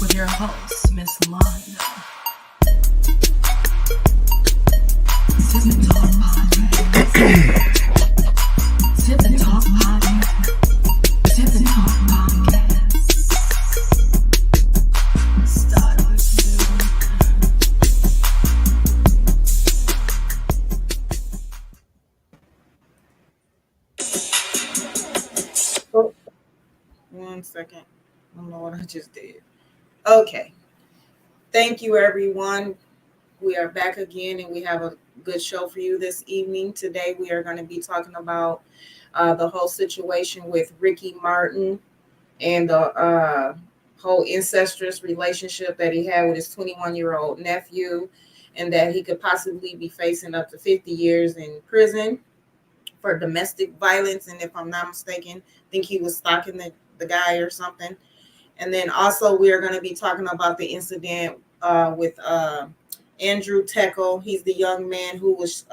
with your host, Miss Londa. Sip and Talk Podcast. Sip and Talk Podcast. Sip and Talk Podcast. Start Oh, 1 second. I don't know what I just did. Okay. Thank you, everyone. We are back again, and we have a good show for you this evening. Today, we are going to be talking about the whole situation with Ricky Martin and the whole incestuous relationship that he had with his 21-year-old nephew, and that he could possibly be facing up to 50 years in prison for domestic violence. And if I'm not mistaken, I think he was stalking the guy or something. And then also we are going to be talking about the incident with Andrew Teckle. He's the young man who was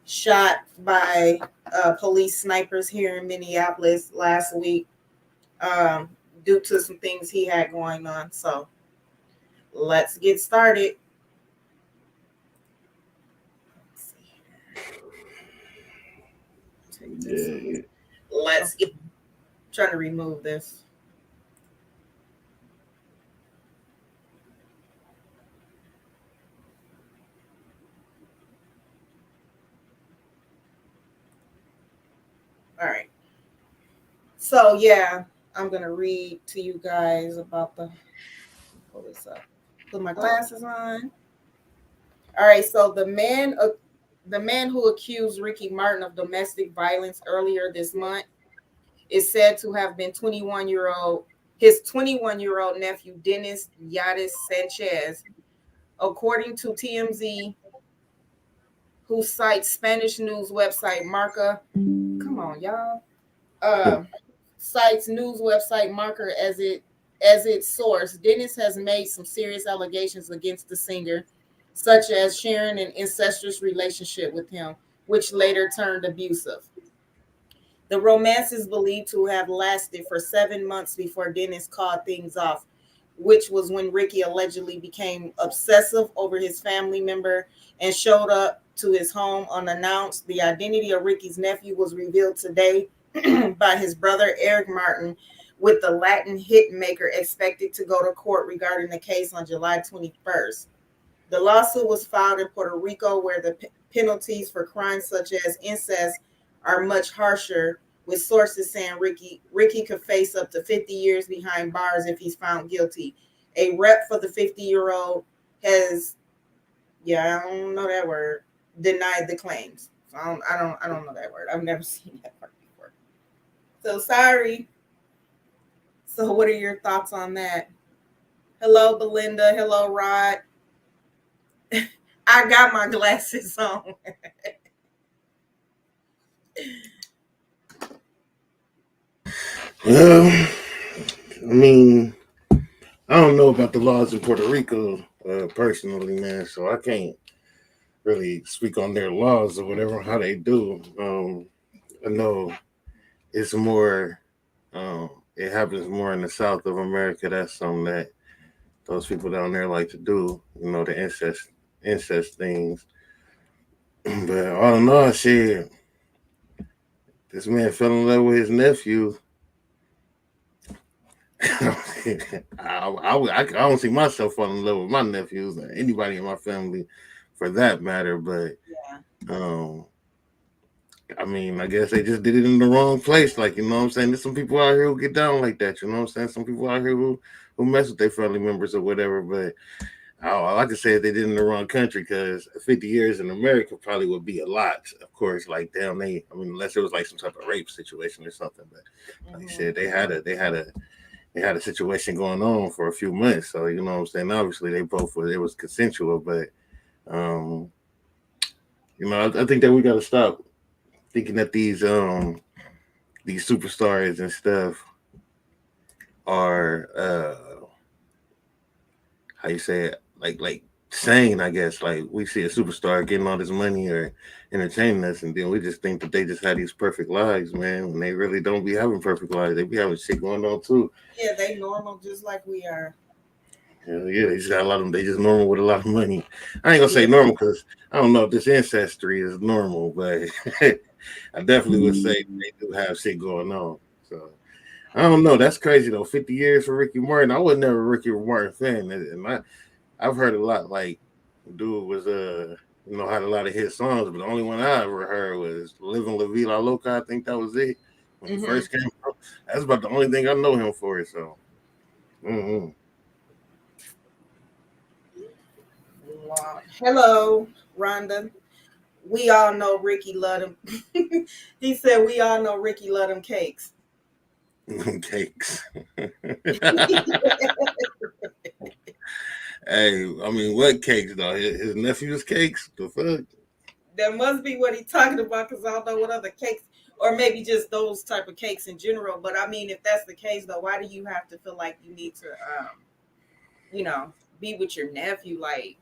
shot by police snipers here in Minneapolis last week due to some things he had going on. So let's get started. Let's get trying to remove this. All right. So yeah, I'm gonna read to you guys about pull this up. Put my glasses on. All right. So the man who accused Ricky Martin of domestic violence earlier this month is said to have been his 21-year-old nephew, Dennis Yadis Sanchez, according to TMZ, who cites Spanish news website Marca. Come on, y'all. Cites news website Marker as its source. Dennis has made some serious allegations against the singer, such as sharing an incestuous relationship with him, which later turned abusive. The romance is believed to have lasted for 7 months before Dennis called things off, which was when Ricky allegedly became obsessive over his family member and showed up to his home unannounced. The identity of Ricky's nephew was revealed today by his brother Eric Martin, with the Latin hit maker expected to go to court regarding the case on July 21st. The lawsuit was filed in Puerto Rico, where the penalties for crimes such as incest are much harsher, with sources saying Ricky could face up to 50 years behind bars if he's found guilty. A rep for the 50-year-old has, I don't know that word, denied the claims. So I don't know that word. I've never seen that word before. So sorry. So what are your thoughts on that? Hello, Belinda. Hello, Rod. I got my glasses on. Well, I mean, I don't know about the laws in Puerto Rico personally, man, so I can't really speak on their laws or whatever, how they do. I know it's more, it happens more in the south of America. That's something that those people down there like to do, the incest things. But all in all, shit, this man fell in love with his nephew. I don't see myself falling in love with my nephews or anybody in my family for that matter, but I mean, I guess they just did it in the wrong place. Like, you know what I'm saying? There's some people out here who get down like that, you know what I'm saying? Some people out here who mess with their family members or whatever, but all I can say is they did it in the wrong country, because 50 years in America probably would be a lot. Of course, like damn, unless it was like some type of rape situation or something, but like I said, they had a situation going on for a few months. So, you know what I'm saying? Obviously, it was consensual, but, I think that we got to stop thinking that these superstars and stuff are, how you say it, like sane, I guess. Like, we see a superstar getting all this money or entertaining us, and then we just think that they just have these perfect lives, man, when they really don't be having perfect lives. They be having shit going on too. Yeah, they normal just like we are. Hell yeah, he's got a lot of them. They just normal with a lot of money. I ain't gonna say Yeah. normal because I don't know if this ancestry is normal, but I definitely would say they do have shit going on. So I don't know. That's crazy though. 50 years for Ricky Martin. I was never a Ricky Martin fan, and I've heard a lot. Like, dude was had a lot of hit songs, but the only one I ever heard was "Living La Vida Loca." I think that was it when he Hmm. first came out. That's about the only thing I know him for. So, mm-hmm. Wow. Hello, Rhonda. We all know Ricky loved him. He said we all know Ricky loved them cakes. Cakes. Hey, I mean, what cakes though? His nephew's cakes? The fuck? That must be what he's talking about because I don't know what other cakes, or maybe just those type of cakes in general. But I mean, if that's the case, though, why do you have to feel like you need to, you know, be with your nephew? Like,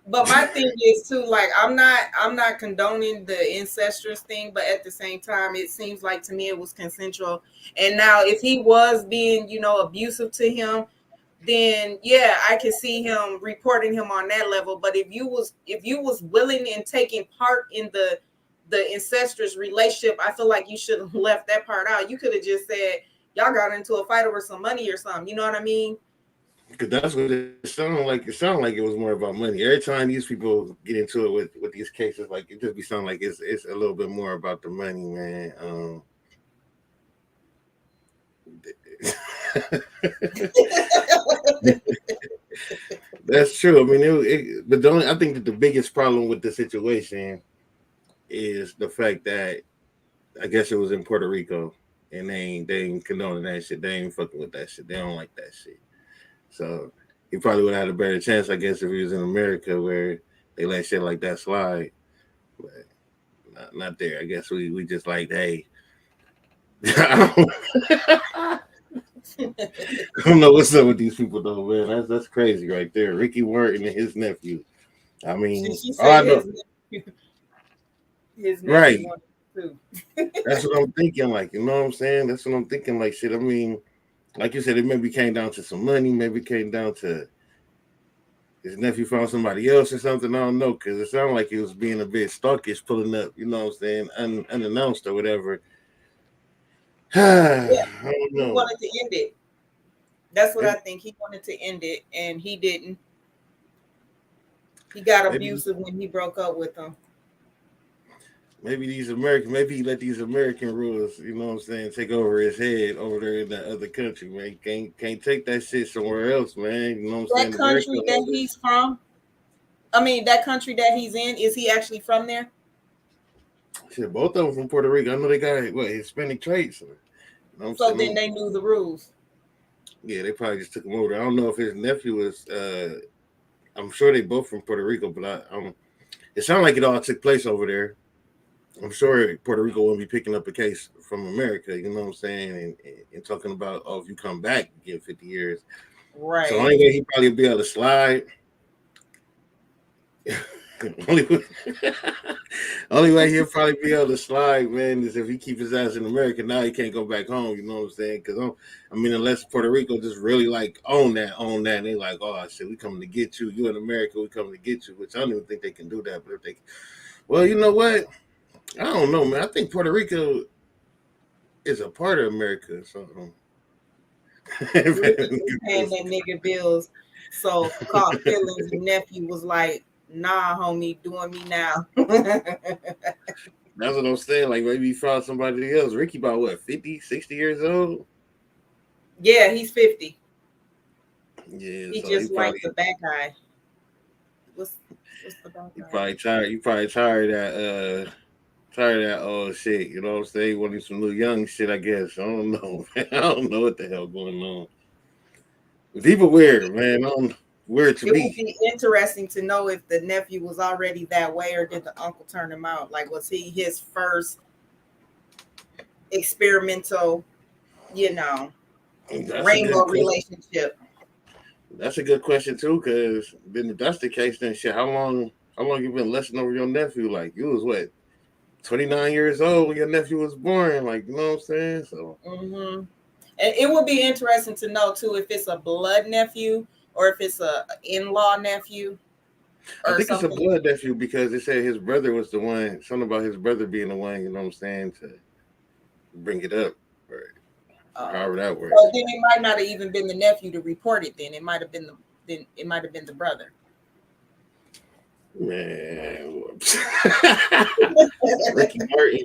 but my thing is too, like, I'm not condoning the incestuous thing, but at the same time, it seems like to me it was consensual. And now, if he was being, abusive to him, then yeah, I can see him reporting him on that level. But if you was willing and taking part in the incestuous relationship, I feel like you should have left that part out. You could have just said y'all got into a fight over some money or something. You know what I mean? Because that's what it sounded like. It sounded like it was more about money. Every time these people get into it with these cases, like it just be sounding like it's a little bit more about the money, man. That's true. I mean, but I think that the biggest problem with the situation is the fact that I guess it was in Puerto Rico, and they ain't condoning that shit. They ain't fucking with that shit. They don't like that shit. So he probably would have had a better chance, I guess, if he was in America where they let shit like that slide. But not there. I guess we just like, hey, I don't know what's up with these people though, man. That's crazy right there. Ricky Martin and his nephew. I mean, She all I said know, his nephew right? wanted to. That's what I'm thinking. Like, you know what I'm saying? That's what I'm thinking. Like, shit. I mean, like you said, it maybe came down to some money. Maybe it came down to his nephew found somebody else or something. I don't know because it sounded like he was being a bit stalkish, pulling up. You know what I'm saying? Unannounced or whatever. Yeah, I don't he know. wanted to end it. That's what I Maybe, think. He wanted to end it, and he didn't. He got maybe, abusive when he broke up with him. maybe he let these American rules, you know what I'm saying, take over his head over there in that other country, man. Can't take that shit somewhere else, man. You know what I'm That saying? America, country that he's from, I mean, that country that he's in, is he actually from there? shit, both of them from Puerto Rico. I know they got what Hispanic traits. You know what I'm So then saying? they knew the rules. Yeah, they probably just took him over there. I don't know if his nephew was. I'm sure they both from Puerto Rico, but it sounded like it all took place over there. I'm sure Puerto Rico won't be picking up a case from America. You know what I'm saying? And talking about, oh, if you come back, you get 50 years. So the Right. only way he probably be able to slide, only way, only way he'll probably be able to slide, man, is if he keep his ass in America. Now he can't go back home. You know what I'm saying? Because I mean, unless Puerto Rico just really like own that, and they like, oh shit, we coming to get you. You in America, we coming to get you. Which I don't even think they can do that. But if they, well, you know what? I don't know, man. I think Puerto Rico is a part of America. So Ricky was paying that nigga bills. So caught feelings and nephew was like, nah, homie, doing me now. that's what I'm saying. Like maybe he found somebody else. Ricky about what, 50, 60 years old? Yeah, he's 50. Yeah, He so he just probably like the back guy. What's what's the back he guy? probably tired. You probably tired of that old shit. You know what I'm saying? Wanting some new young shit, I guess. I don't know. Man. I don't know what the hell going on. People weird, man. Weird to It would me. be interesting to know if the nephew was already that way or did the uncle turn him out? Like, was he his first experimental, you know, That's a rainbow good question. relationship? That's a good question too, because then if that's the case, then shit, how long you been lusting over your nephew? Like you was what, 29 years old when your nephew was born? Like, you know what I'm saying? So Hmm. And it would be interesting to know too if it's a blood nephew or if it's a in-law nephew I or think it's a something. blood nephew because they said his brother was the one. Something about his brother being the one. You know what I'm saying, to bring it up, or however Okay. that So works. then it might not have even been the nephew to report it. Then it might have been the brother. Man, Ricky Martin.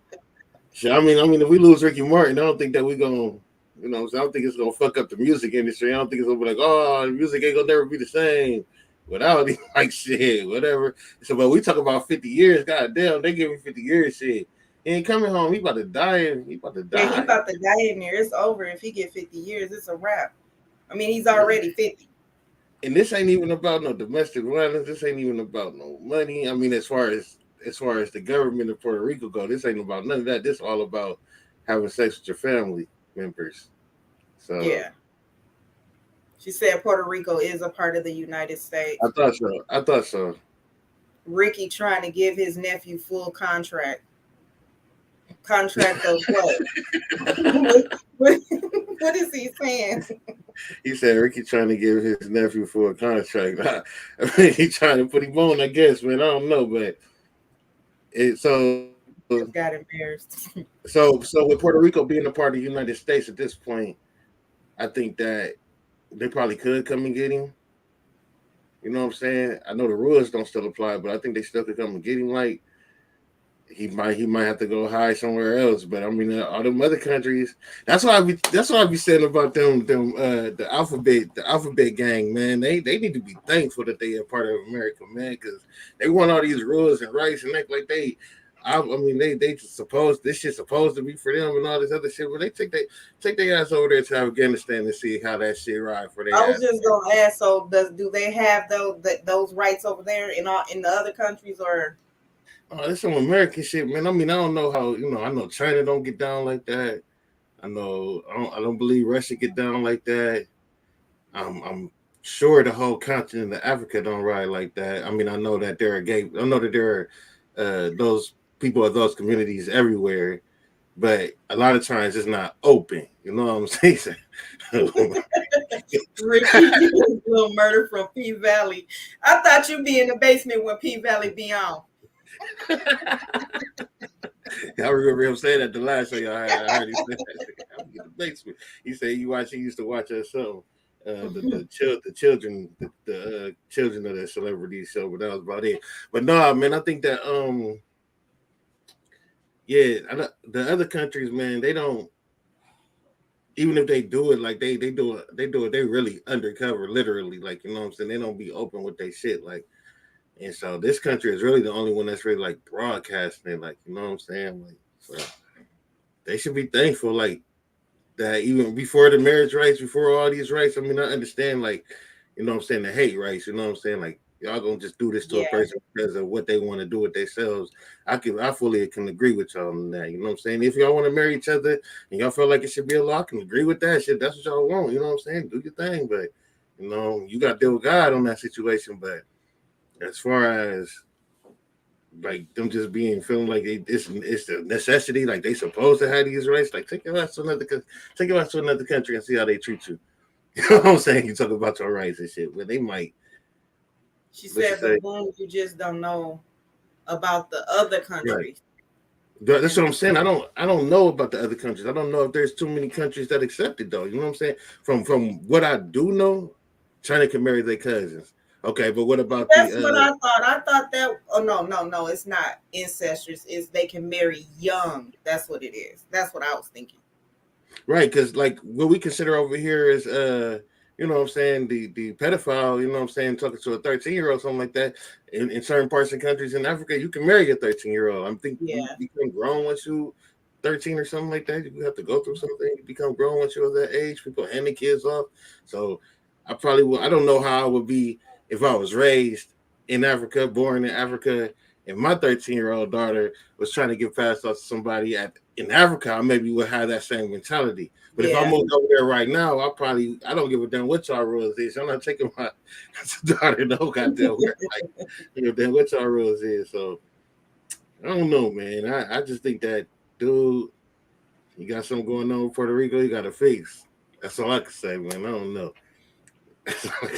Shit, if we lose Ricky Martin, I don't think that we gonna, I don't think it's gonna fuck up the music industry. I don't think it's gonna be like, oh, the music ain't gonna never be the same without him. Like shit, whatever. So, but we talk about 50 years. God damn, they give him 50 years. Shit, he ain't coming home. He about to die. He about to Yeah, he die. about to die in there. It's over. If he get 50 years, it's a wrap. I mean, he's Yeah. already 50. And this ain't even about no domestic violence. This ain't even about no money. I mean, as far as the government of Puerto Rico go, this ain't about none of that. This all about having sex with your family members. So Yeah. She said Puerto Rico is a part of the United I States. thought so. I thought so. Ricky trying to give his nephew full contract. Contract of what? what, what is he saying? He said Ricky trying to give his nephew for a contract. He trying to put him on, I guess, man. I don't know, but Just got embarrassed. so with Puerto Rico being a part of the United States at this point, I think that they probably could come and get him. You know what I'm saying? I know the rules don't still apply, but I think they still could come and get him. Like he might have to go hide somewhere else. But I mean, all them other countries. That's what I be saying about them the alphabet gang, man. They need to be thankful that they are part of America, man, because they want all these rules and rights and act like they. I mean, they suppose this shit's supposed to be for them and all this other shit, but they take their ass over there to Afghanistan and see how that shit ride for I their was ass. just gonna ask. So, do they have those rights over there in the other countries or? Oh, that's some American shit, man. I mean, I don't know how I know China don't get down like that. I don't believe Russia get down like that. I'm sure the whole continent of Africa don't ride like that. I mean, I know that there are gay. I know that there are those people of those communities everywhere, but a lot of times it's not open. You know what I'm saying? Ricky little murder from P Valley. I thought you'd be in the basement when P Valley be on. I remember him saying that the last show y'all had. I heard him say that. I'm in the basement. He said he used to watch that show. The children the children of the celebrity show, but that was about it. But no, man, I think that yeah, the other countries, man, they don't, even if they do it, like they do it they really undercover, literally, like, you know what I'm saying, they don't be open with their shit, like. And so this country is really the only one that's really like broadcasting it, like, you know what I'm saying, like. So they should be thankful, like, that even before the marriage rights, before all these rights. I mean, I understand, like, you know what I'm saying, the hate rights. You know what I'm saying, like, y'all gonna just do this to a Yeah, person because of what they want to do with themselves. I fully can agree with y'all on that. You know what I'm saying? If y'all want to marry each other and y'all feel like it should be a law, I can agree with that shit. That's what y'all want. You know what I'm saying? Do your thing, but you got to deal with God on that situation. But as far as like them just being feeling like it's a necessity, like they supposed to have these rights. Like take your ass to another country and see how they treat you. You know what I'm saying? You talk about your rights and shit, but they might. she What you said, say? but boom, you just don't know about the other Right. countries. That's And what I'm saying. I don't know about the other countries. I don't know if there's too many countries that accept it though. You know what I'm saying? From what I do know, China can marry their cousins. Okay, but what about that's the what I thought. I thought that. Oh no, no, no! It's not incestuous. It's they can marry young. That's what it is. That's what I was thinking. right, because like what we consider over here is you know what I'm saying, the pedophile, you know what I'm saying, talking to a 13-year-old, something like that. In certain parts of countries in Africa, you can marry a 13-year-old. I'm think you Yeah, become grown once you 13 or something like that. You have to go through something. You become grown once you're that age. People hand the kids off. So I probably will. I don't know how I would be if I was raised in Africa, born in Africa, and my 13-year-old daughter was trying to get passed off to somebody in Africa. I maybe would have that same mentality. But if I yeah. moved over there right now, I don't give a damn what y'all rules is. I'm not taking my daughter no goddamn where. Like, you know, damn what y'all rules is. So I don't know, man. I just think that dude, you got something going on in Puerto Rico, you got to fix. That's all I can say, man. I don't know. That's all I can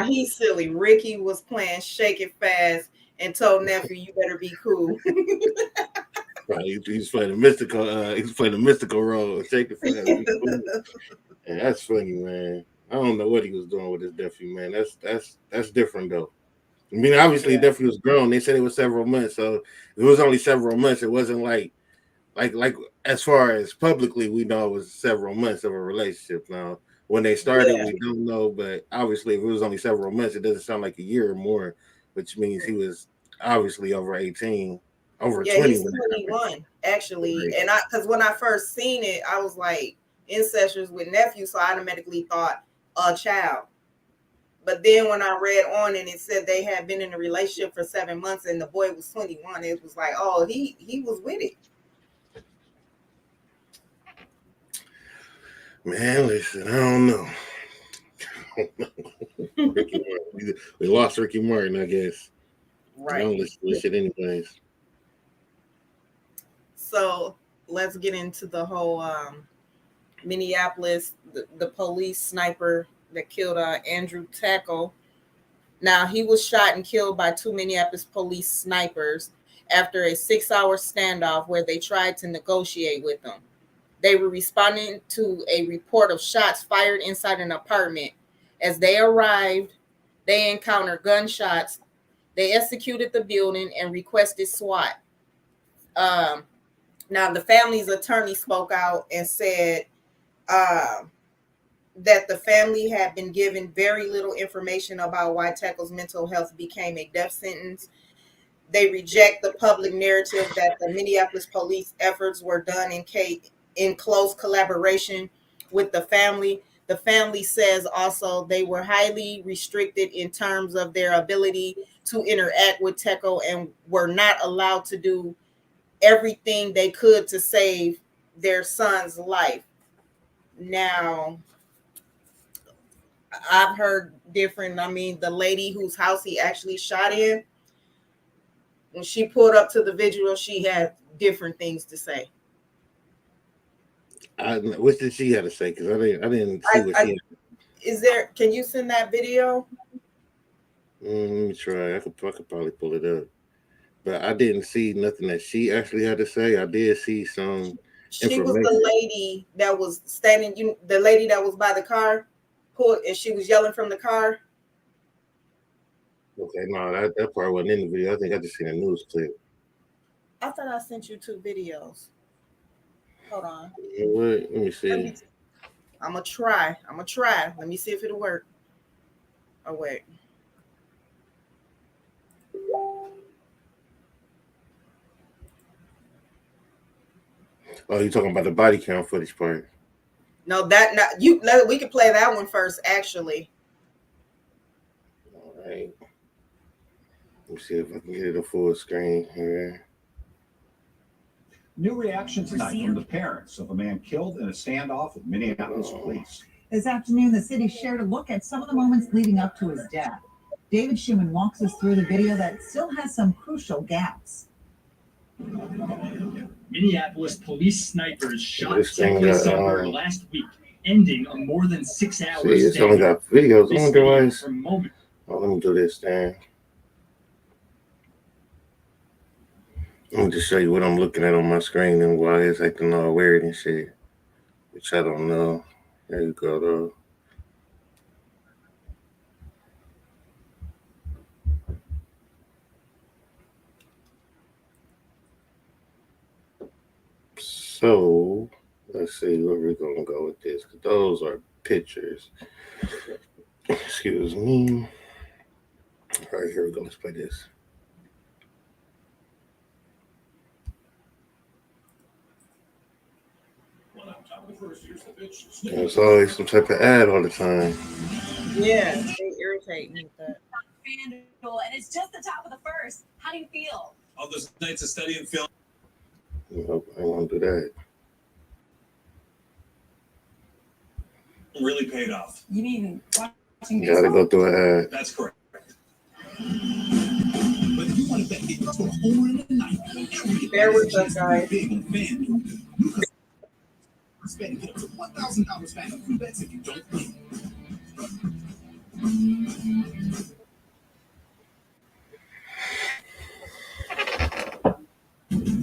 say. He's silly. Ricky was playing Shake It Fast and told Nephew, "You better be cool." Right, he's playing a mystical. He's playing a mystical role. Shake it fast. Yeah, that's funny, man. I don't know what he was doing with his nephew, man. That's different though. I mean, obviously, Yeah. nephew was grown. They said it was several months, so it was only several months. It wasn't like as far as publicly we know, it was several months of a relationship. Now, when they started, Yeah. we don't know, but obviously, if it was only several months, it doesn't sound like a year or more, which means he was obviously over 18, over Yeah, 20 he's when it happened. 21 actually, Right. and because when I first seen it, I was like Incestuous with Nephew, so I automatically thought a child. But then when I read on and it said they had been in a relationship for 7 months and the boy was 21, it was like, oh, he was with it. Man, listen, I don't know. Ricky Martin. We lost Ricky Martin, I guess. I don't Right. listen to this shit anyways. So let's get into the whole Minneapolis, the police sniper that killed Andrew Tackle. Now, he was shot and killed by two Minneapolis police snipers after a 6-hour standoff where they tried to negotiate with him. They were responding to a report of shots fired inside an apartment. As they arrived, they encountered gunshots. They executed the building and requested SWAT. Um, Now, the family's attorney spoke out and said that the family had been given very little information about why Tackle's mental health became a death sentence. They reject the public narrative that the Minneapolis police efforts were done in close collaboration with the family. The family says also they were highly restricted in terms of their ability to interact with Tackle and were not allowed to do everything they could to save their son's life. Now, I've heard different. I mean, the lady whose house he actually shot in, when she pulled up to the vigil, she had different things to say. What did she have to say? Because I didn't see what she had. Is there? Can you send that video? Let me try. I could probably pull it up. But I didn't see nothing that she actually had to say. I did see some She was information. the lady that was standing. The lady that was by the car, pulled, and she was yelling from the car. Okay, no, that part wasn't in the video. I think I just seen a news clip. I thought I sent you 2 videos. Hold on. You know what? Let me see. I'm gonna try. Let me see if it'll work. Oh wait. Oh, you talking about the body cam footage part? No, that not you. We can play that one first. Actually, All right. Let me see if I can get it a full screen here. New reaction tonight from the parents of a man killed in a standoff with Minneapolis police. This afternoon, the city shared a look at some of the moments leading up to his death. David Schumann walks us through the video that still has some crucial gaps. Minneapolis police snipers shot This thing Temple got, suburb last week, ending a more than 6 hour See, it's only got videos. I wonder why it's... moment. Oh, let me do this then. Let me just show you what I'm looking at on my screen and why it's acting all weird and shit. Which I don't know. There you go, though. So, let's see where we're going to go with this. Because those are pictures. Excuse me. All right, here we go. Let's play this. There's always some type of ad all the time. yeah, they irritate me with that. Vandal, and it's just the top of the first. How do you feel? All those nights of studying film. Nope, I won't do that. Really paid off. You mean watching You gotta go through an ad. That's correct. But if you want to bet big to a homer in the night, Bear with us, guys. big on FanDuel. Spend get up to $1,000 back on free bets if you don't win.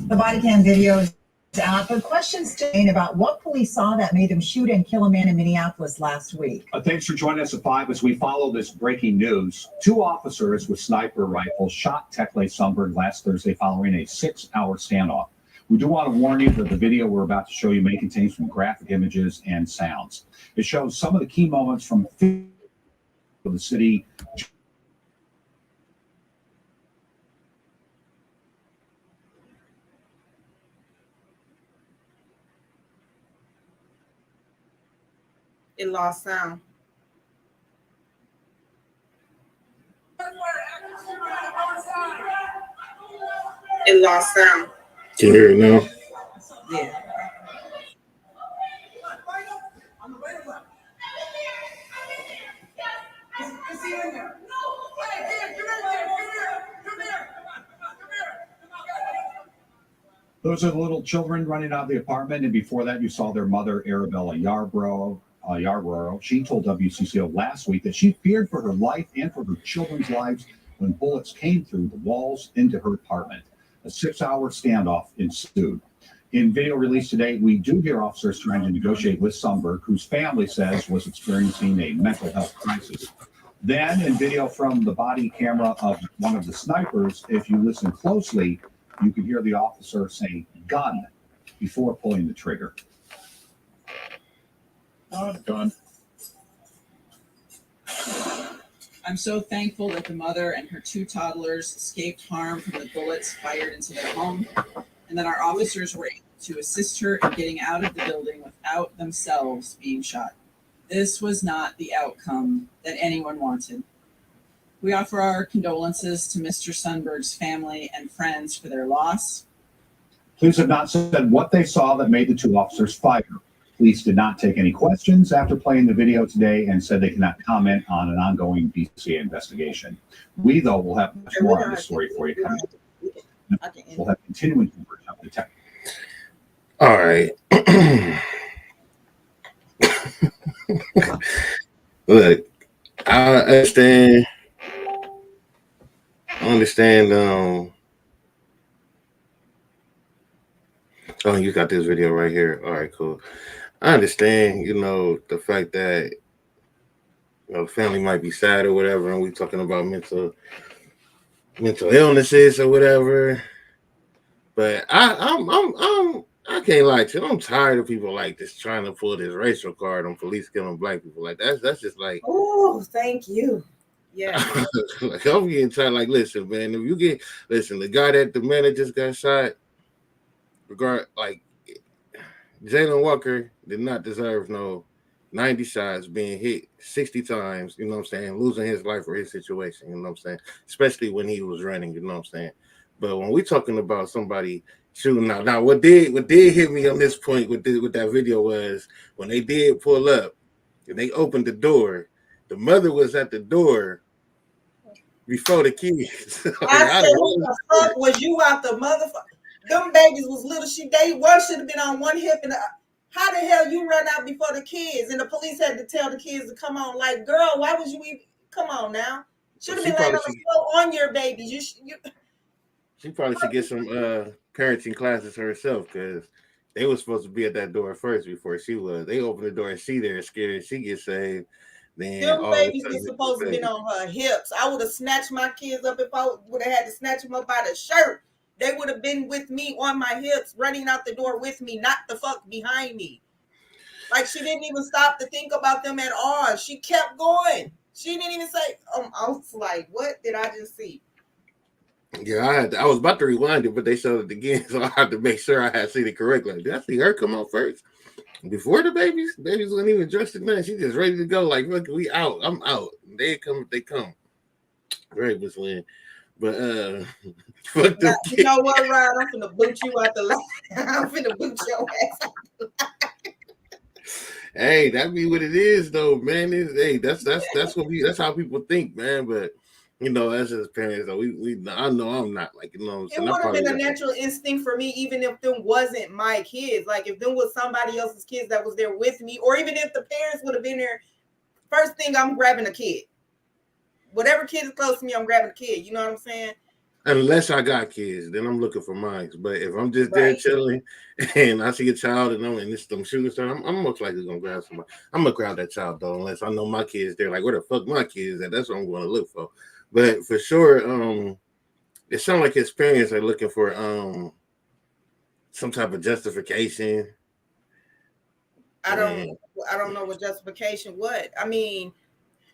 The body cam video is out, but questions remain about what police saw that made them shoot and kill a man in Minneapolis last week. Thanks for joining us at 5 as we follow this breaking news. 2 officers with sniper rifles shot Tekle Sundberg last Thursday following a 6-hour standoff. We do want to warn you that the video we're about to show you may contain some graphic images and sounds. It shows some of the key moments from the city. It lost sound. It lost sound. Can you hear it now? Yeah. Those are the little children running out of the apartment, and before that, you saw their mother, Arabella Yarborough. She told WCCO last week that she feared for her life and for her children's lives when bullets came through the walls into her apartment. A 6-hour standoff ensued. In video released today, we do hear officers trying to negotiate with Sundberg, whose family says was experiencing a mental health crisis. Then, in video from the body camera of one of the snipers, if you listen closely, you can hear the officer say "gun" before pulling the trigger. Gun. I'm so thankful that the mother and her 2 toddlers escaped harm from the bullets fired into their home, and that our officers were able to assist her in getting out of the building without themselves being shot. This was not the outcome that anyone wanted. We offer our condolences to Mr. Sundberg's family and friends for their loss. Police have not said what they saw that made the 2 officers fire. Police did not take any questions after playing the video today and said they cannot comment on an ongoing BCA investigation. We, though, will have much more on this story for you coming up. We'll have continuing coverage of the tech. All right. Look, I understand. Oh, you got this video right here. All right, cool. I understand, the fact that family might be sad or whatever, and we're talking about mental illnesses or whatever. But I can't lie to you. I'm tired of people like this trying to pull this racial card on police killing black people. Like that's just like. Oh, thank you. Yeah. Like I'm getting tired. Like, listen, man. The guy that the man that just got shot, Jalen Walker did not deserve no 90 shots, being hit 60 times, you know what I'm saying, losing his life or his situation, you know what I'm saying, especially when he was running, you know what I'm saying. But when we're talking about somebody shooting out, now what did hit me on this point with that video was when they did pull up and they opened the door, the mother was at the door before the kids. I said, who the fuck was you out the motherfucker? Them babies was little. One should have been on one hip. And how the hell you run out before the kids? And the police had to tell the kids to come on. Like, girl, why was you even? Come on now. Should have been like on your babies. She probably should get some parenting classes herself because they were supposed to be at that door first before she was. They opened the door and she there scared she gets saved. Then them babies were supposed to be on her hips. I would have snatched my kids up if I would have had to snatch them up by the shirt. They would have been with me on my hips, running out the door with me, not the fuck behind me. Like, she didn't even stop to think about them at all. She kept going. She didn't even say, I was like, what did I just see? Yeah, I was about to rewind it, but they showed it again, so I had to make sure I had seen it correctly. Did I see her come out first? Before the babies? Babies wasn't even dressed in that. She just ready to go. Like, look, we out. I'm out. They come. Very misleading. But fuck now, you know what, Ryan? I'm finna boot you out the line. I'm finna boot your ass out the line. Hey, that be what it is, though, man. That's how people think, man. But You know, as his parents, though, I know I'm not like, you know what I'm It saying. I would have probably been a got natural instinct for me, even if them wasn't my kids. Like if them was somebody else's kids that was there with me, or even if the parents would have been there. First thing, I'm grabbing a kid. Whatever kid is close to me, I'm grabbing a kid. You know what I'm saying? unless I got kids, then I'm looking for mine. But if I'm just there Right. chilling and I see a child and it's them shooting stuff, I'm most likely gonna grab somebody. I'm gonna grab that child though, unless I know my kids there. Like where the fuck my kids at? That's what I'm gonna look for. But for sure, it sounds like his parents are looking for some type of justification. I don't And I don't know what justification what. I mean,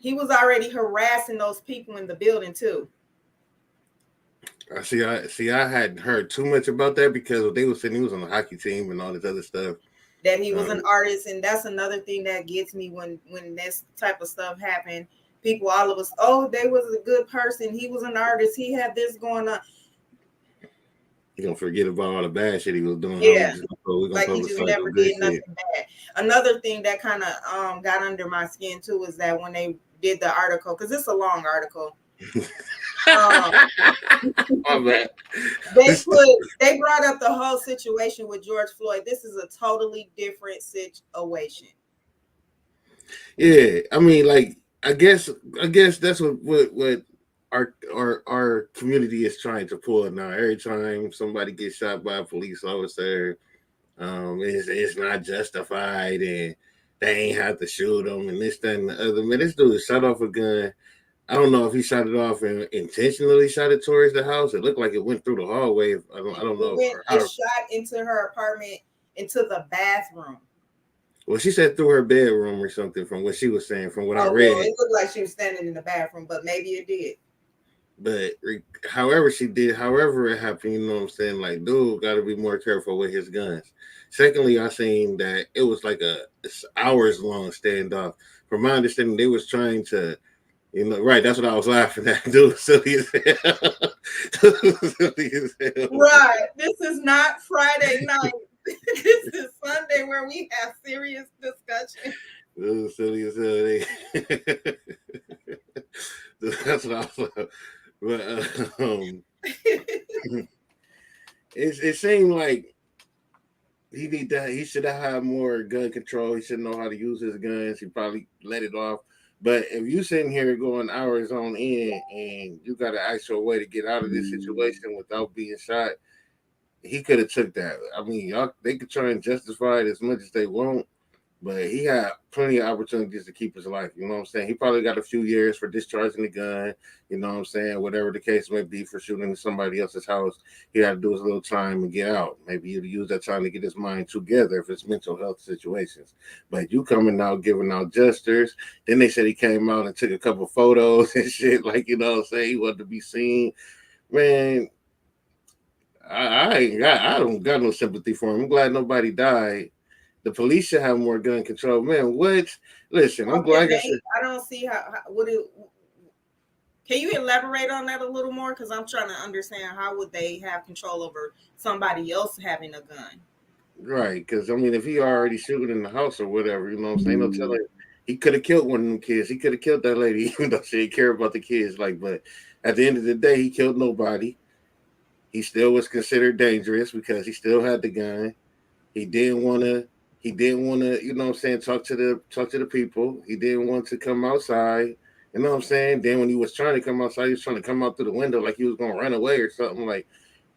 he was already harassing those people in the building too. I hadn't heard too much about that because they were saying he was on the hockey team and all this other stuff. That he was an Um, artist, and that's another thing that gets me when this type of stuff happened. People, all of us, oh, they was a good person. He was an artist. He had this going on. you gonna forget about all the bad shit he was doing. Huh? Yeah, We're gonna like he just publicize never the good did shit. nothing bad. Another thing that kind of got under my skin too is that when they did the article, because it's a long article, um, My bad. they brought up the whole situation with George Floyd. This is a totally different situation. Yeah, I mean, like, I guess that's what our community is trying to pull now. Every time somebody gets shot by a police officer, it's not justified, and they ain't have to shoot them, and this, that, and the other. Man, this dude shot off a gun. I don't know if he shot it off and intentionally shot it towards the house. It looked like it went through the hallway. I don't know. Or It how. shot into her apartment, into the bathroom. Well, she said through her bedroom or something from what she was saying, from what I Oh well, read. it looked like she was standing in the bathroom, but maybe it did. But however she did, however it happened, you know what I'm saying? Like, dude, got to be more careful with his guns. Secondly, I seen that it was like a hours long standoff. From my understanding, they was trying to, right? That's what I was laughing at. Dude, silly as hell. Dude, silly as hell. Right. This is not Friday night. This is Sunday where we have serious discussion. Dude, silly as hell. That's what I was laughing. But it seemed like he should have had more gun control. He should know how to use his guns. He probably let it off. But if you sitting here going hours on end and you got an actual way to get out of this situation without being shot, he could have took that. I mean, y'all they could try and justify it as much as they want, but he had plenty of opportunities to keep his life. You know what I'm saying? He probably got a few years for discharging the gun. You know what I'm saying? Whatever the case may be for shooting in somebody else's house, he had to do his little time and get out. Maybe he'd use that time to get his mind together if it's mental health situations. But you coming out giving out gestures. Then they said he came out and took a couple photos and shit. Like, you know what I'm saying? He wanted to be seen. Man, I don't got no sympathy for him. I'm glad nobody died. The police should have more gun control. Man, what? Listen, I'm glad. Like I said, I don't see how would it. Can you elaborate on that a little more? Because I'm trying to understand how would they have control over somebody else having a gun? Right, because I mean, if he already shooting in the house or whatever, you know what I'm saying? No telling. He could have killed one of them kids. He could have killed that lady, even though she didn't care about the kids. Like, but at the end of the day, he killed nobody. He still was considered dangerous because he still had the gun. He didn't want to. He didn't want to. You know what I'm saying? Talk to the people. He didn't want to come outside. You know what I'm saying? Then when he was trying to come outside, he was trying to come out through the window like he was gonna run away or something. Like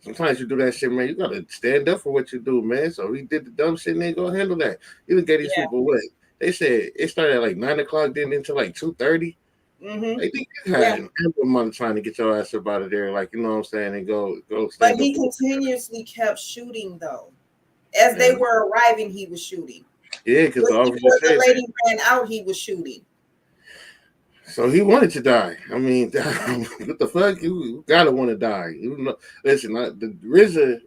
sometimes you do that shit, man. You gotta stand up for what you do, man. So he did the dumb shit and they go handle that. You look at these people. What they said it started at like 9 o'clock, then until like 2:30. Mm-hmm. I think you had an ample amount of time to get your ass up out of there, like you know what I'm saying, and go. But he continuously kept shooting though. As they were arriving, he was shooting. Yeah, because the lady ran out, he was shooting. So he wanted to die. I mean, what the fuck? You gotta want to die. You know, listen, the RZA,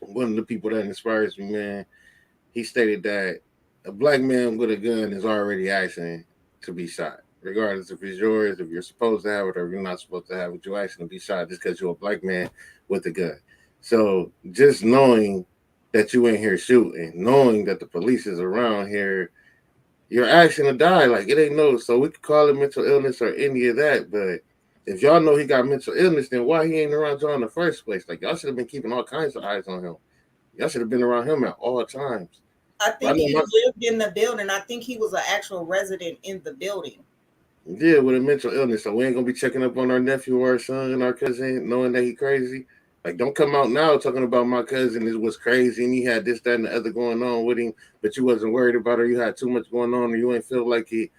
one of the people that inspires me, man. He stated that a black man with a gun is already asking to be shot, regardless if it's yours, if you're supposed to have it, or if you're not supposed to have it. You're asking to be shot just because you're a black man with a gun. So just knowing that you ain't here shooting, knowing that the police is around here you're asking to die. Like it ain't no, so we could call it mental illness or any of that. But if y'all know he got mental illness, then why he ain't around y'all in the first place? Like y'all should have been keeping all kinds of eyes on him. Y'all should have been around him at all times. I But I think know he my lived in the building. I think he was an actual resident in the building. yeah, with a mental illness, so we ain't gonna be checking up on our nephew or our son, our cousin, knowing that he crazy. Like, don't come out now talking about my cousin is was crazy and he had this, that, and the other going on with him, but you wasn't worried about her. You had too much going on, or you ain't feel like it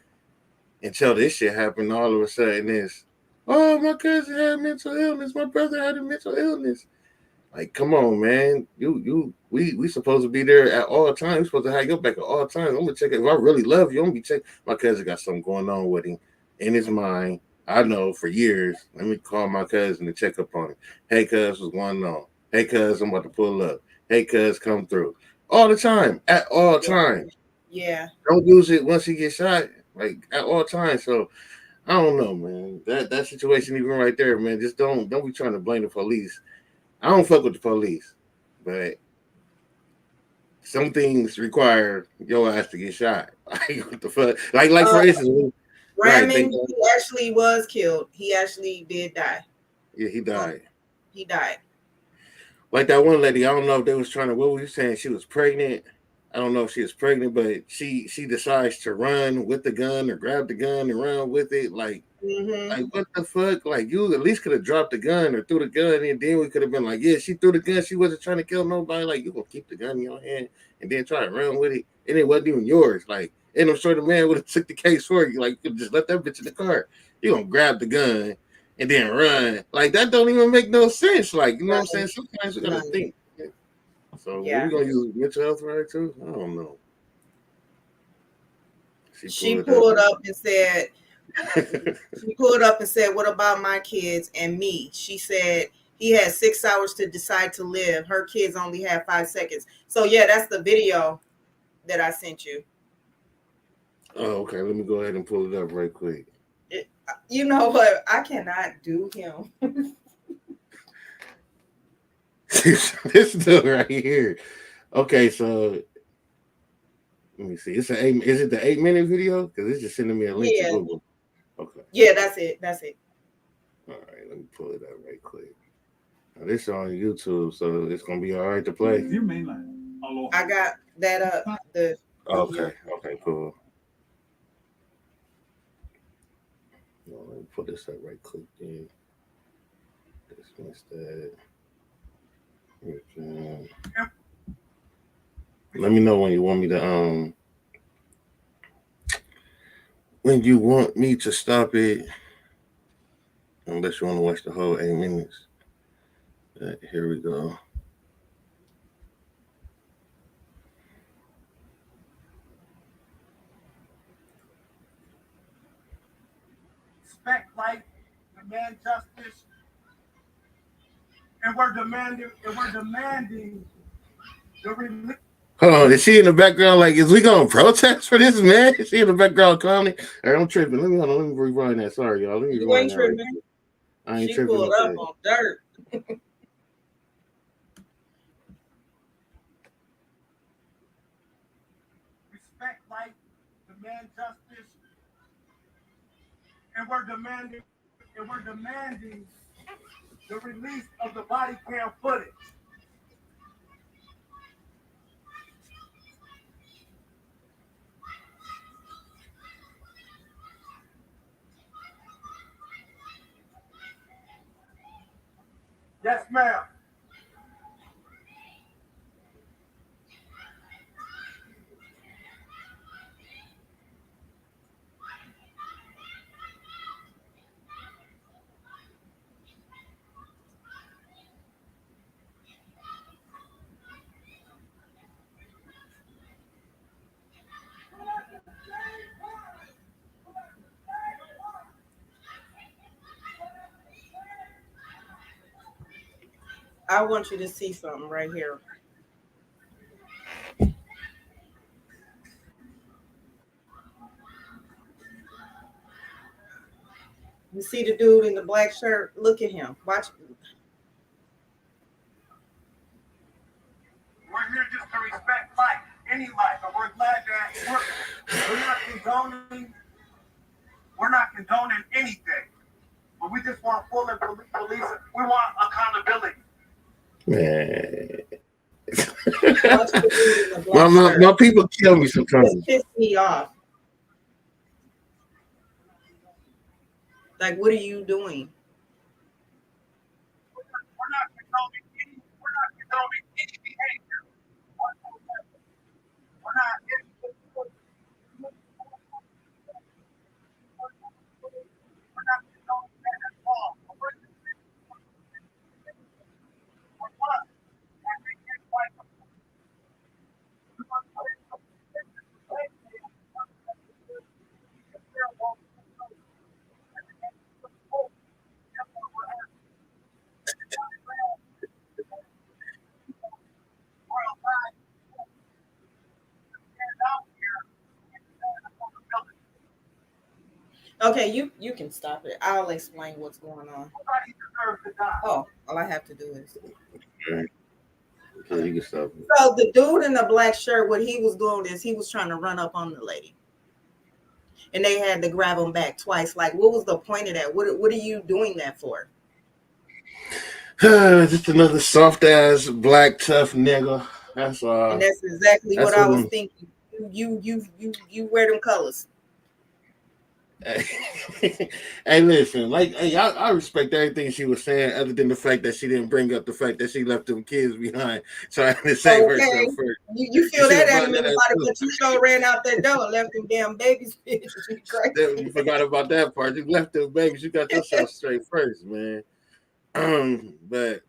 until this shit happened. All of a sudden, it's oh, my cousin had mental illness. My brother had a mental illness. Like, come on, man. We supposed to be there at all times. We supposed to have your back at all times. I'm gonna check it. If I really love you, I'm gonna be checking. My cousin got something going on with him in his mind. I know for years. Let me call my cousin to check up on him. Hey, cuz, what's going on? Hey, cuz, I'm about to pull up. Hey, cuz, come through. All the time. At all times. Yeah. Don't use it once he gets shot. Like at all times. So I don't know, man. That situation even right there, man. Just don't be trying to blame the police. I don't fuck with the police, but some things require your ass to get shot. Like what the fuck? Like for instance, right? Ramming, he actually was killed. He actually did die. Yeah, he died. He died. Like that one lady, I don't know if they was trying to. What were you saying? She was pregnant. I don't know if she was pregnant, but she decides to run with the gun or grab the gun and run with it. Like what the fuck? Like you at least could have dropped the gun or threw the gun, and then we could have been like, yeah, she threw the gun. She wasn't trying to kill nobody. Like you gonna keep the gun in your hand and then try to run with it, and it wasn't even yours. Like, and I'm sure the man would have took the case for you. Like, you could just let that bitch in the car. You gonna grab the gun and then run? Like that don't even make no sense. Like you know what I'm saying? Sometimes we gotta think. So Yeah. we gonna use mental health right too? I don't know. She pulled up and said, what about my kids and me? She said he had 6 hours to decide to live. Her kids only had 5 seconds. So yeah, that's the video that I sent you. Oh, okay. Let me go ahead and pull it up right quick. You know what? I cannot do him. This dude right here. Okay, so let me see. Is it the 8-minute video? Because it's just sending me a link to Google. Okay. Yeah, that's it. That's it. All right, let me pull it up right quick. Now, this is on YouTube, so it's gonna be all right to play. Your mainland. I got that up. Okay, cool. Well, let me put this up right quick then. Dismiss that. Let me know when you want me to when you want me to stop it. Unless you want to watch the whole 8 minutes. Here we go. Respect life, demand justice, and we're demanding the release. Hold on, is she in the background? Like, is we gonna protest for this, man? Is she in the background calling? All right, I'm tripping. Let me rewind that. Sorry, y'all. Let me You rewind ain't that. Right tripping. I ain't She tripping. pulled up on dirt. Respect life, demand justice, and we're demanding the release of the body cam footage. Yes, ma'am. I want you to see something right here. You see the dude in the black shirt? Look at him. Watch. We're here just to respect life, any life, and we're glad that We're not condoning. We're not condoning anything, but we just want full police. We want accountability. Man. Watch the dude in the black shirt. my people kill me sometimes. This pissed me off. Like, what are you doing? We're not condoning any. We're not condoning any behavior. We're not. We're not condoning that at all. We're what? Okay, you can stop it. I'll explain what's going on. Nobody deserves to die. Oh, all I have to do is. So you can stop it. So the dude in the black shirt, what he was doing is he was trying to run up on the lady, and they had to grab him back twice. Like, what was the point of that? What are you doing that for? Just another soft ass black tough nigga. That's And that's exactly that's what I what was I'm- thinking. You wear them colors. Hey, listen, like, hey, I respect everything she was saying, other than the fact that she didn't bring up the fact that she left them kids behind. So I had to save herself Okay, first. you feel You that should've animated brought about that it, up but you sure ran out that door and left them damn babies. You crazy. You forgot about that part. You left them babies. You got yourself straight first, man. But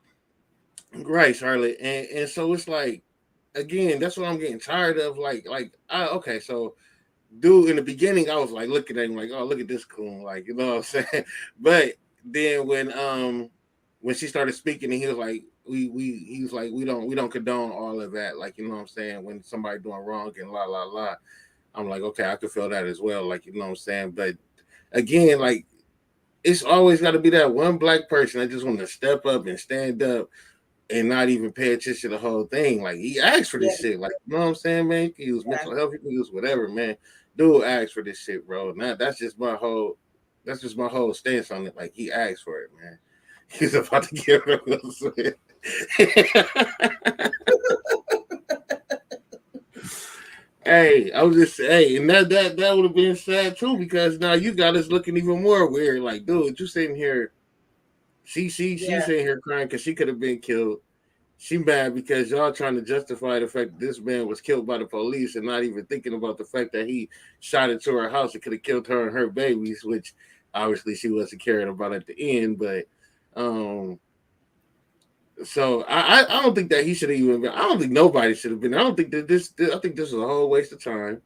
right, Charlotte, and so it's like, again, that's what I'm getting tired of. Okay, so dude, in the beginning, I was like looking at him like, oh, look at this coon, like, you know what I'm saying. But then when she started speaking, and he was like, he was like, we don't condone all of that, like, you know what I'm saying. When somebody doing wrong and la la la, I'm like, okay, I could feel that as well, like, you know what I'm saying. But again, like, it's always got to be that one black person that just want to step up and stand up and not even pay attention to the whole thing. Like, he asked for this shit. Like, you know what I'm saying, man? You can use mental health, you can use whatever, man. Dude asked for this shit, bro. Now that's just my whole stance on it. Like, he asked for it, man. He's about to give it. Hey, I was just and that would have been sad too, because now you got us looking even more weird. Like, dude, you sitting here, she's sitting here crying because she could have been killed. She mad because y'all trying to justify the fact that this man was killed by the police and not even thinking about the fact that he shot into her house and could have killed her and her babies, which obviously she wasn't caring about at the end. But so I don't think that he should have even been. I don't think nobody should have been. I don't think that I think this was a whole waste of time.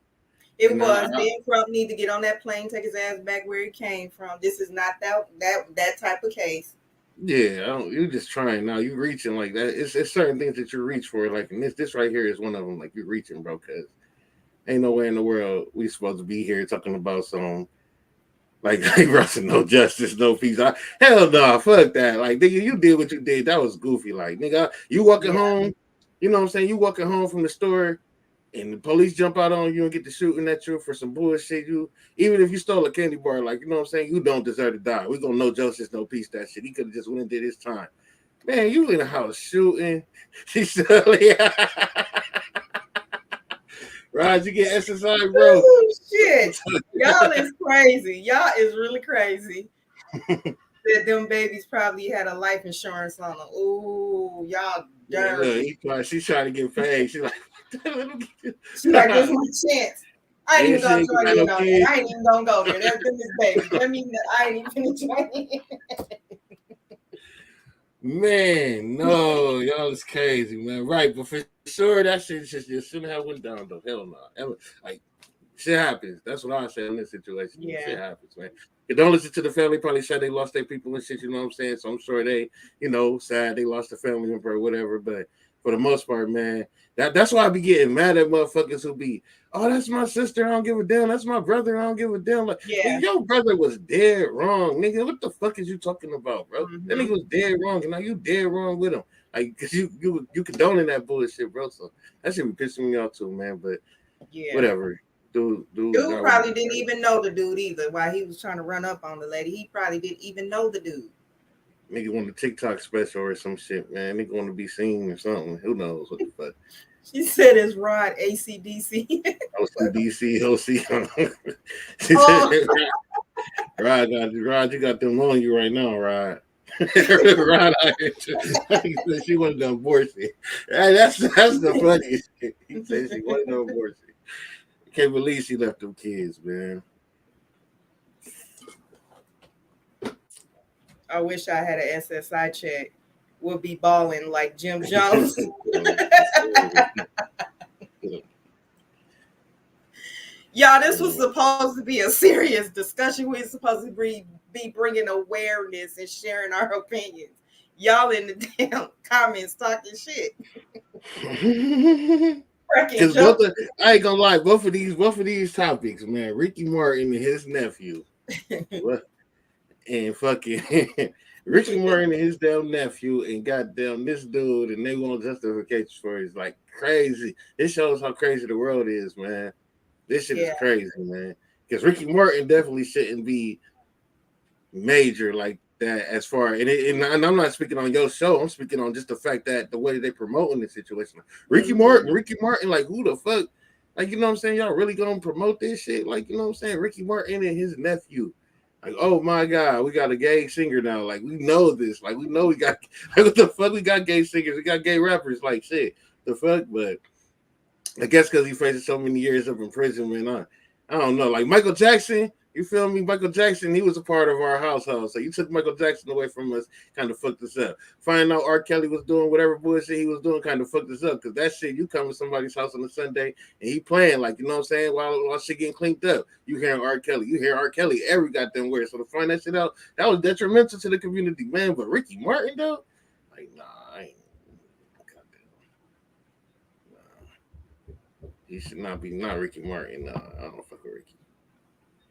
It was. Ben Crump need to get on that plane, take his ass back where he came from. This is not that type of case. Yeah, you're just trying now. You reaching like that. It's certain things that you reach for, like, and this right here is one of them. Like, you're reaching, bro, because ain't no way in the world we supposed to be here talking about some like Russell, no justice, no peace. Hell no, fuck that. Like, nigga, you did what you did. That was goofy. Like, nigga, you walking home, you know what I'm saying? You walking home from the store, and the police jump out on you and get to shooting at you for some bullshit. Even if you stole a candy bar, like, you know what I'm saying, you don't deserve to die. We gonna no justice, no peace. That shit. He could have just went and did his time. Man, you in the house shooting. She's silly. Raj, you get SSI, bro. Ooh, shit. Y'all is crazy. Y'all is really crazy. That them babies probably had a life insurance on them. Ooh, y'all dirty. Yeah, she's trying to get paid. She's like, She's like, this is my chance. I ain't even gonna join in on that. I ain't even gonna go there. That's this baby. That means that I ain't even gonna join in. Man, no, y'all is crazy, man. Right, but for sure, that shit just shouldn't have went down, though. Hell no. Like, shit happens. That's what I say in this situation. Yeah. Shit happens, man. Condolences to the family. Probably sad they lost their people and shit, you know what I'm saying? So I'm sure they, sad they lost a family member or whatever. But for the most part, man, that's why I be getting mad at motherfuckers who be, oh, that's my sister, I don't give a damn. That's my brother, I don't give a damn. Like, nigga, your brother was dead wrong, nigga. What the fuck is you talking about, bro? Mm-hmm. That nigga was dead wrong, and now you dead wrong with him. Like, cause you condoning that bullshit, bro. So that shit be pissing me off too, man. But whatever. Dude probably didn't even know the dude either. While he was trying to run up on the lady, he probably didn't even know the dude. Nigga want a TikTok special or some shit, man. Nigga want to be seen or something. Who knows what the fuck? She said it's Rod ACDC. OCDC, OC. She Oh. said, Rod, you got them on you right now, Rod. Rod, she wanted to abortion. Hey, that's the funniest shit. He said she wanted to abortion. Can't believe she left them kids, man. I wish I had an SSI check. Would be balling like Jim Jones. Y'all, this was supposed to be a serious discussion. We're supposed to be bringing awareness and sharing our opinions. Y'all in the damn comments talking shit. Because I ain't gonna lie, both of these topics, man, Ricky Martin and his nephew, and fucking Ricky Martin and his damn nephew, and goddamn this dude, and they want justification for it. It's like crazy. This shows how crazy the world is, man. This shit is crazy, man. Because Ricky Martin definitely shouldn't be major like that. As far and I'm not speaking on your show. I'm speaking on just the fact that the way they promoting the situation. Ricky Martin, like who the fuck? Like, you know what I'm saying? Y'all really gonna promote this shit? Like, you know what I'm saying? Ricky Martin and his nephew. Like, oh my God, we got a gay singer now. Like, we know this. Like, we know we got like what the fuck? We got gay singers, we got gay rappers, like shit. The fuck, but I guess because he faces so many years of imprisonment, I don't know. Like Michael Jackson, you feel me? Michael Jackson, he was a part of our household. So you took Michael Jackson away from us, kind of fucked us up. Finding out R. Kelly was doing whatever bullshit he was doing, kind of fucked us up. Because that shit, you come to somebody's house on a Sunday and he playing, like, you know what I'm saying? While shit getting cleaned up, you hearing R. Kelly. You hear R. Kelly every goddamn word. So to find that shit out, that was detrimental to the community, man. But Ricky Martin, though, like, nah, I ain't. He should not be Ricky Martin. No, I don't fuck with Ricky.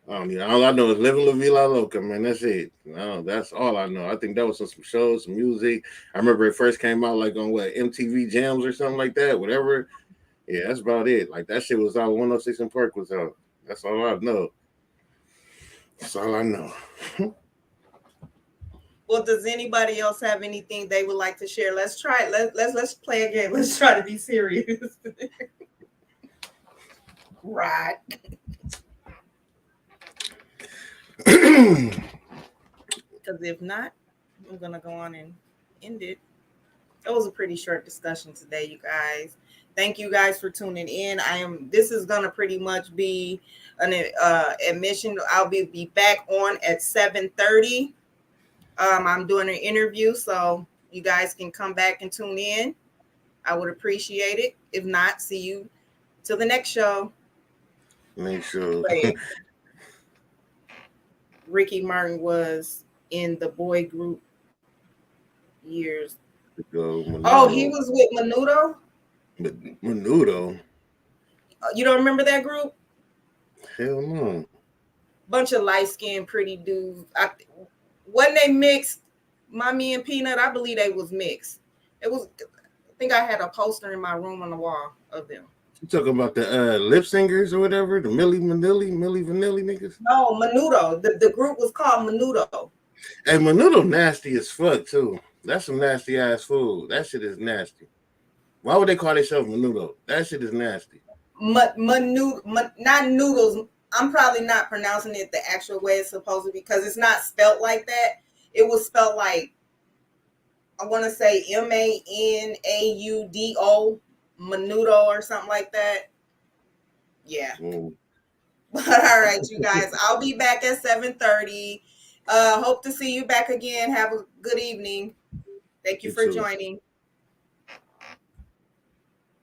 All I know is Living La Vida Loca, man. That's it. No, that's all I know. I think that was some shows, some music. I remember it first came out like on MTV Jams or something like that, whatever. Yeah, that's about it. Like that shit was out. 106 in Park was out. That's all I know. That's all I know. Well, does anybody else have anything they would like to share? Let's try it. Let's play a game. Let's try to be serious. Right. Because if not, I'm gonna go on and end it. That was a pretty short discussion today, you guys. Thank you guys for tuning in. This is gonna pretty much be an admission. I'll be back on at 7:30. I'm doing an interview, so you guys can come back and tune in. I would appreciate it. If not, see you till the next show. Make sure. Ricky Martin was in the boy group years ago. Oh, he was with Menudo? Menudo? You don't remember that group? Hell no. Bunch of light-skinned, pretty dudes. Wasn't they mixed? Mommy and Peanut? I believe they was mixed. I think I had a poster in my room on the wall of them. You talking about the lip singers or whatever? The Milli Vanilli niggas? No, Menudo. The group was called Menudo. Hey, Menudo nasty as fuck, too. That's some nasty ass food. That shit is nasty. Why would they call themselves Menudo? That shit is nasty. Not noodles. I'm probably not pronouncing it the actual way it's supposed to be because it's not spelled like that. It was spelled like, I want to say Manaudo, Menudo or something like that. Yeah. But all right, you guys, I'll be back at 7:30. Hope to see you back again. Have a good evening. Thank you for joining.